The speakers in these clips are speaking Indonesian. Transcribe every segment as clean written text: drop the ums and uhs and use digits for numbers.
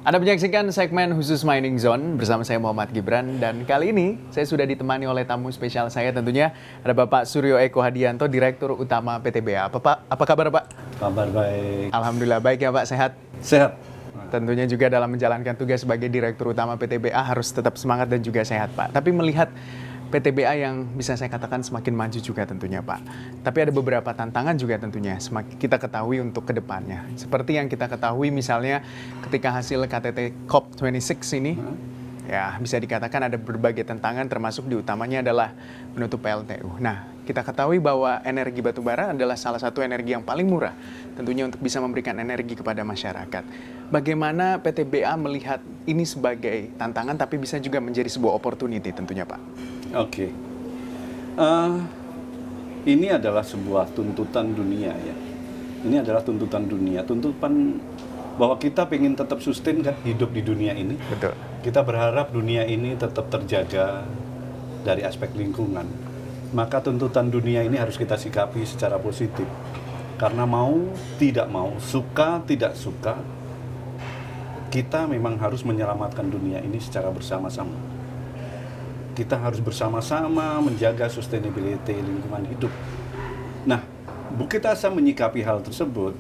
Anda menyaksikan segmen khusus Mining Zone bersama saya Muhammad Gibran, dan kali ini saya sudah ditemani oleh tamu spesial saya, tentunya ada Bapak Suryo Eko Hadianto, Direktur Utama PTBA. Apa kabar Pak? Kabar baik. Alhamdulillah baik ya Pak, sehat? Sehat. Tentunya juga dalam menjalankan tugas sebagai Direktur Utama PTBA harus tetap semangat dan juga sehat Pak. Tapi melihat PTBA yang bisa saya katakan semakin maju juga tentunya Pak. Tapi ada beberapa tantangan juga tentunya semakin kita ketahui untuk kedepannya. Seperti yang kita ketahui misalnya ketika hasil KTT COP26 ini, ya bisa dikatakan ada berbagai tantangan, termasuk diutamanya adalah menutup PLTU. Nah, kita ketahui bahwa energi batubara adalah salah satu energi yang paling murah tentunya untuk bisa memberikan energi kepada masyarakat. Bagaimana PTBA melihat ini sebagai tantangan tapi bisa juga menjadi sebuah opportunity tentunya Pak? Oke. Ini adalah sebuah tuntutan dunia ya. Ini adalah tuntutan dunia, tuntutan bahwa kita ingin tetap sustain kan hidup di dunia ini. Betul. Kita berharap dunia ini tetap terjaga dari aspek lingkungan. Maka tuntutan dunia ini harus kita sikapi secara positif. Karena mau tidak mau, suka tidak suka, kita memang harus menyelamatkan dunia ini secara bersama-sama. Kita harus bersama-sama menjaga sustainability lingkungan hidup. Nah, Bukit Asam menyikapi hal tersebut,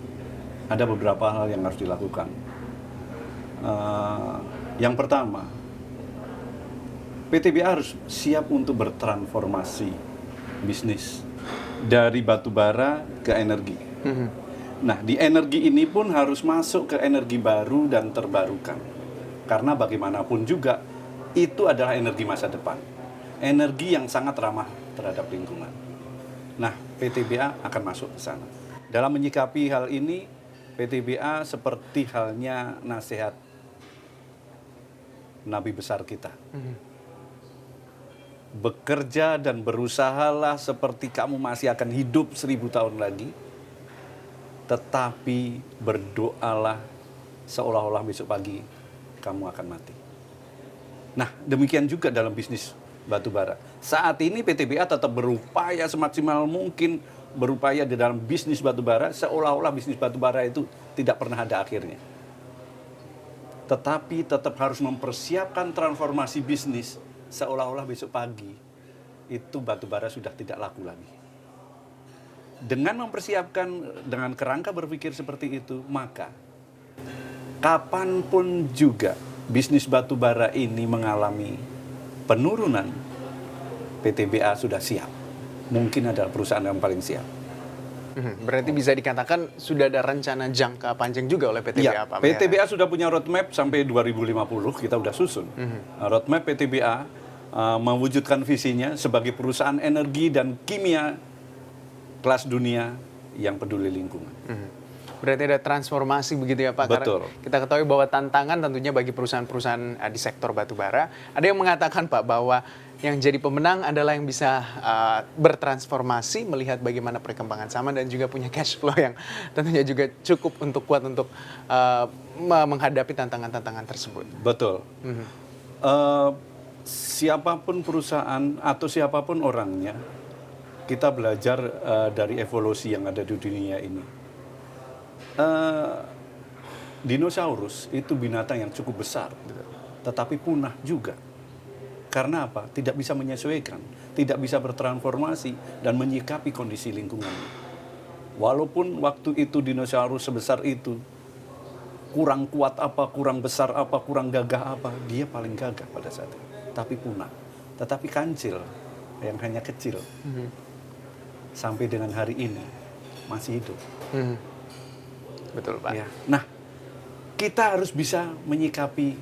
ada beberapa hal yang harus dilakukan. Yang pertama, PTBA harus siap untuk bertransformasi bisnis dari batubara ke energi. Nah, di energi ini pun harus masuk ke energi baru dan terbarukan. Karena bagaimanapun juga, itu adalah energi masa depan. Energi yang sangat ramah terhadap lingkungan. Nah, PTBA akan masuk ke sana. Dalam menyikapi hal ini, PTBA seperti halnya nasihat Nabi besar kita. Bekerja dan berusahalah seperti kamu masih akan hidup 1000 tahun lagi, tetapi berdoalah seolah-olah besok pagi kamu akan mati. Nah, demikian juga dalam bisnis batubara. Saat ini PTBA tetap berupaya semaksimal mungkin berupaya di dalam bisnis batubara seolah-olah bisnis batubara itu tidak pernah ada akhirnya. Tetapi tetap harus mempersiapkan transformasi bisnis seolah-olah besok pagi itu batubara sudah tidak laku lagi. Dengan mempersiapkan, dengan kerangka berpikir seperti itu, maka kapanpun juga bisnis batubara ini mengalami penurunan, PTBA sudah siap. Mungkin adalah perusahaan yang paling siap. Berarti bisa dikatakan sudah ada rencana jangka panjang juga oleh PTBA Ya, Pak? PTBA sudah punya roadmap sampai 2050, kita sudah susun. Roadmap PTBA mewujudkan visinya sebagai perusahaan energi dan kimia kelas dunia yang peduli lingkungan. Berarti ada transformasi begitu ya Pak? Betul. Karena kita ketahui bahwa tantangan tentunya bagi perusahaan-perusahaan di sektor batubara. Ada yang mengatakan Pak bahwa yang jadi pemenang adalah yang bisa bertransformasi, melihat bagaimana perkembangan zaman dan juga punya cash flow yang tentunya juga cukup untuk kuat untuk menghadapi tantangan-tantangan tersebut. Betul. Siapapun perusahaan atau siapapun orangnya, kita belajar dari evolusi yang ada di dunia ini. Dinosaurus itu binatang yang cukup besar, tetapi punah juga. Karena apa? Tidak bisa menyesuaikan, tidak bisa bertransformasi dan menyikapi kondisi lingkungan. Walaupun waktu itu dinosaurus sebesar itu, kurang kuat apa, kurang besar apa, kurang gagah apa, dia paling gagah pada saat itu. Tapi punah. Tetapi kancil yang hanya kecil, sampai dengan hari ini masih hidup. Betul Pak. Ya. Nah, kita harus bisa menyikapi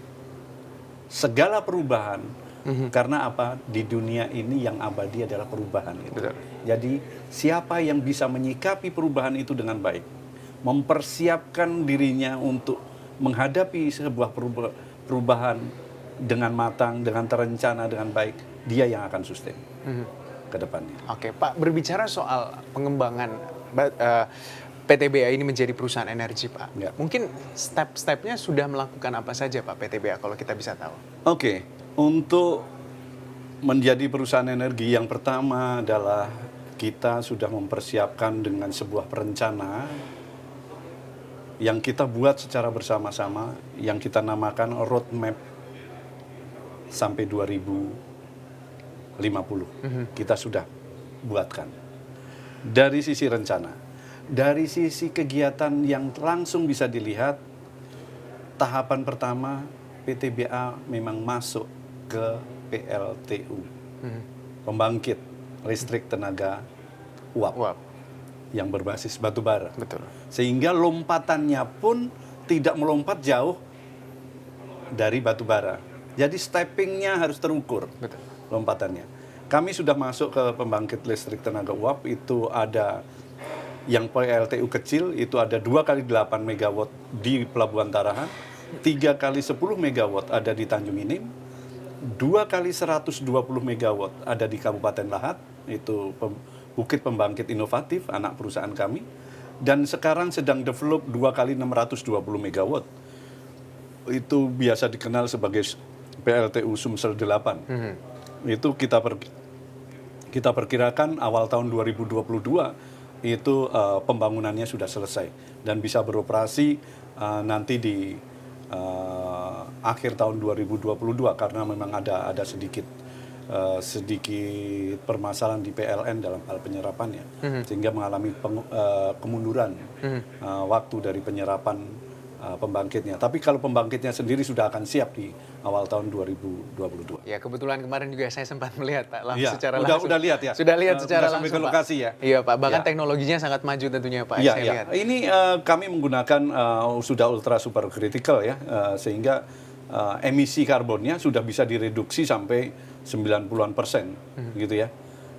segala perubahan. Karena apa? Di dunia ini yang abadi adalah perubahan itu. Betul. Jadi siapa yang bisa menyikapi perubahan itu dengan baik, mempersiapkan dirinya untuk menghadapi sebuah perubahan dengan matang, dengan terencana, dengan baik, dia yang akan sustain ke depannya. Oke Pak, berbicara soal pengembangan PTBA ini menjadi perusahaan energi Pak. Ya. Mungkin step-stepnya sudah melakukan apa saja Pak PTBA kalau kita bisa tahu? Oke, untuk menjadi perusahaan energi yang pertama adalah kita sudah mempersiapkan dengan sebuah perencana yang kita buat secara bersama-sama, yang kita namakan roadmap sampai 2050. Kita sudah buatkan. Dari sisi rencana, dari sisi kegiatan yang langsung bisa dilihat, tahapan pertama PTBA memang masuk ke PLTU, pembangkit listrik tenaga uap, yang berbasis batu bara. Betul. Sehingga lompatannya pun tidak melompat jauh dari batu bara. Jadi steppingnya harus terukur. Betul. Lompatannya. Kami sudah masuk ke pembangkit listrik tenaga uap, itu ada yang PLTU kecil, itu ada 2 kali 8 megawatt di Pelabuhan Tarahan, 3 kali 10 megawatt ada di Tanjung Inim, 2 kali 120 megawatt ada di Kabupaten Lahat, itu Bukit Pembangkit Inovatif, anak perusahaan kami, dan sekarang sedang develop 2 kali 620 megawatt. Itu biasa dikenal sebagai PLTU Sumsel 8. Itu kita perkirakan awal tahun 2022 itu pembangunannya sudah selesai dan bisa beroperasi nanti di akhir tahun 2022, karena memang ada sedikit permasalahan di PLN dalam hal penyerapannya, sehingga mengalami kemunduran waktu dari penyerapan pembangkitnya. Tapi kalau pembangkitnya sendiri sudah akan siap di awal tahun 2022. Ya, kebetulan kemarin juga saya sempat melihat Pak, langsung Ya, secara udah langsung. lihat ya. Sudah lihat secara sampai langsung ke lokasi Pak. ya. Iya Pak, bahkan Ya. teknologinya sangat maju tentunya Pak. Iya, Saya iya. lihat. Ini kami menggunakan sudah ultra super critical ya, sehingga emisi karbonnya sudah bisa direduksi sampai 90% gitu ya.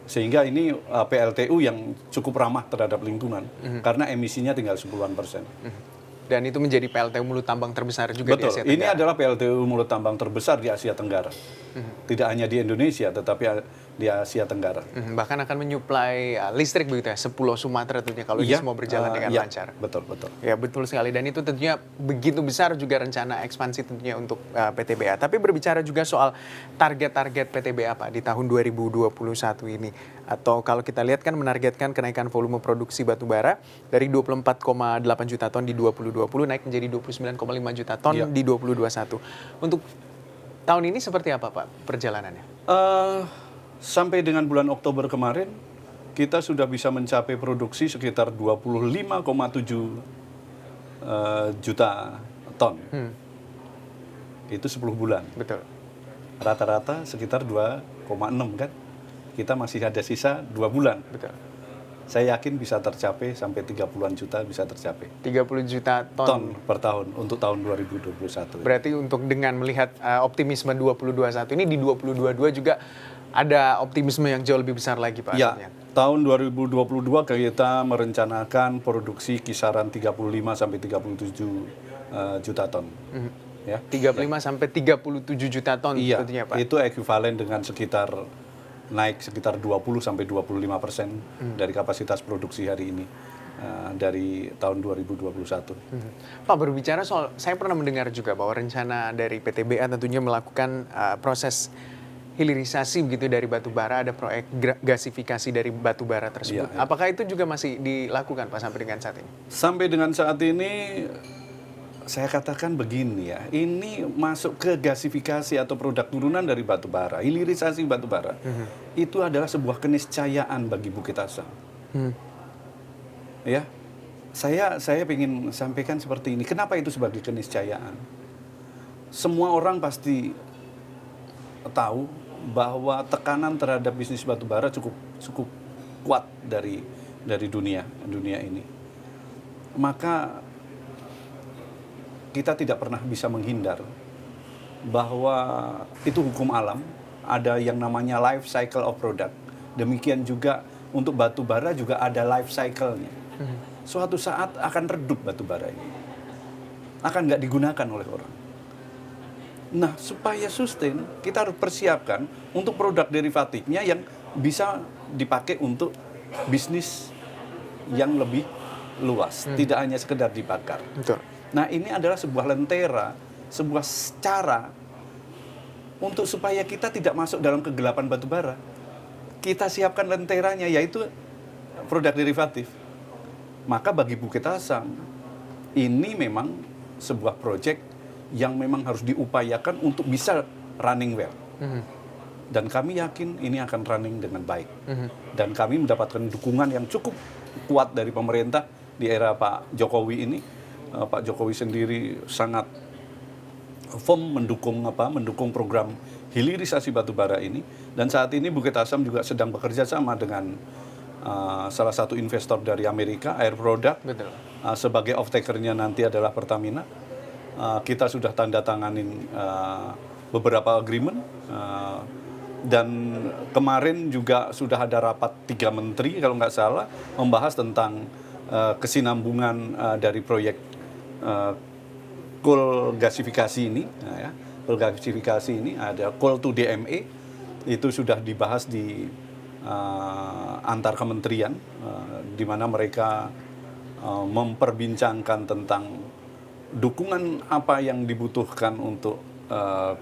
Sehingga ini PLTU yang cukup ramah terhadap lingkungan, karena emisinya tinggal 10%. Dan itu menjadi PLTU mulut tambang terbesar juga di Betul, Asia ini Tenggara. adalah PLTU mulut tambang terbesar di Asia Tenggara. Tidak hanya di Indonesia, tetapi di Asia Tenggara. Bahkan akan menyuplai listrik begitu ya, sepulau Sumatera tentunya kalau ini Iya, semua berjalan dengan iya, lancar. Betul, betul. Ya betul sekali, dan itu tentunya begitu besar juga rencana ekspansi tentunya untuk PTBA. Tapi berbicara juga soal target-target PTBA Pak di tahun 2021 ini, atau kalau kita lihat kan menargetkan kenaikan volume produksi batu bara dari 24,8 juta ton di 2020 naik menjadi 29,5 juta ton Iya. di 2021. Untuk tahun ini seperti apa Pak perjalanannya? Sampai dengan bulan Oktober kemarin, kita sudah bisa mencapai produksi sekitar 25,7 juta ton. Itu 10 bulan. Betul. Rata-rata sekitar 2,6 kan. Kita masih ada sisa 2 bulan. Betul. Saya yakin bisa tercapai sampai 30-an juta bisa tercapai. 30 juta Ton per tahun untuk tahun 2021. Berarti untuk dengan melihat optimisme 2021 ini di 2022 juga ada optimisme yang jauh lebih besar lagi Pak. Ya, artinya. tahun 2022 kita merencanakan produksi kisaran 35 sampai 37 juta ton. Ya. 35 sampai 37 juta ton Iya, tentunya Pak. itu ekuivalen dengan naik sekitar 20 sampai 25% dari kapasitas produksi hari ini dari tahun 2021. Pak, berbicara soal, saya pernah mendengar juga bahwa rencana dari PTBA tentunya melakukan proses hilirisasi begitu dari batu bara, ada proyek gasifikasi dari batu bara tersebut. Iya, iya. Apakah itu juga masih dilakukan Pak sampai dengan saat ini? Sampai dengan saat ini saya katakan begini ya, ini masuk ke gasifikasi atau produk turunan dari batu bara, hilirisasi batu bara, itu adalah sebuah keniscayaan bagi Bukit Asam. Ya, saya ingin sampaikan seperti ini. Kenapa itu sebagai keniscayaan? Semua orang pasti tahu bahwa tekanan terhadap bisnis batu bara cukup kuat dari dunia ini. Maka kita tidak pernah bisa menghindar bahwa itu hukum alam, ada yang namanya life cycle of product. Demikian juga untuk batu bara juga ada life cycle-nya. Suatu saat akan redup batu bara ini. Akan nggak digunakan oleh orang. Nah, supaya sustain, kita harus persiapkan untuk produk derivatifnya yang bisa dipakai untuk bisnis yang lebih luas. Tidak hanya sekedar dibakar. Betul. Nah, ini adalah sebuah lentera, sebuah cara untuk supaya kita tidak masuk dalam kegelapan batu bara. Kita siapkan lenteranya, yaitu produk derivatif. Maka bagi Bukit Asam, ini memang sebuah proyek yang memang harus diupayakan untuk bisa running well. Dan kami yakin ini akan running dengan baik. Dan kami mendapatkan dukungan yang cukup kuat dari pemerintah di era Pak Jokowi ini. Pak Jokowi sendiri sangat firm mendukung program hilirisasi batubara ini. Dan saat ini Bukit Asam juga sedang bekerja sama dengan salah satu investor dari Amerika, Air Product. Betul. Sebagai off-taker-nya nanti adalah Pertamina. Kita sudah tanda tanganin beberapa agreement. Dan kemarin juga sudah ada rapat 3 menteri kalau nggak salah membahas tentang kesinambungan dari proyek coal gasifikasi ini. Coal gasifikasi ini ada coal to DME, itu sudah dibahas di antar kementerian, di mana mereka memperbincangkan tentang dukungan apa yang dibutuhkan untuk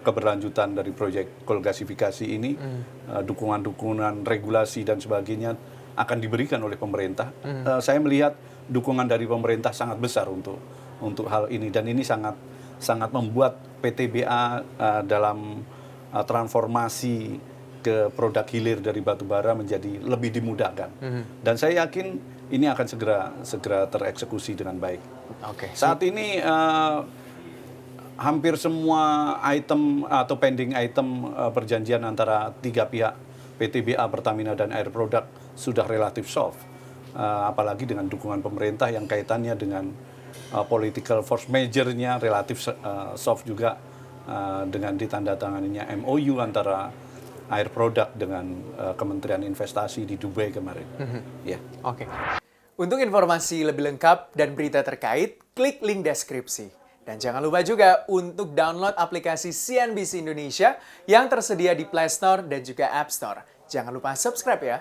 keberlanjutan dari proyek coal gasifikasi ini, dukungan-dukungan regulasi dan sebagainya akan diberikan oleh pemerintah. Saya melihat dukungan dari pemerintah sangat besar untuk hal ini, dan ini sangat membuat PTBA dalam transformasi ke produk hilir dari batubara menjadi lebih dimudahkan. Dan saya yakin ini akan segera tereksekusi dengan baik. Saat ini hampir semua item atau pending item perjanjian antara 3 pihak, PTBA, Pertamina, dan Air Product sudah relatif soft. Apalagi dengan dukungan pemerintah yang kaitannya dengan political force major-nya relatif soft juga, dengan ditandatanganinya MOU antara Air Product dengan Kementerian Investasi di Dubai kemarin. Untuk informasi lebih lengkap dan berita terkait, klik link deskripsi. Dan jangan lupa juga untuk download aplikasi CNBC Indonesia yang tersedia di Play Store dan juga App Store. Jangan lupa subscribe ya.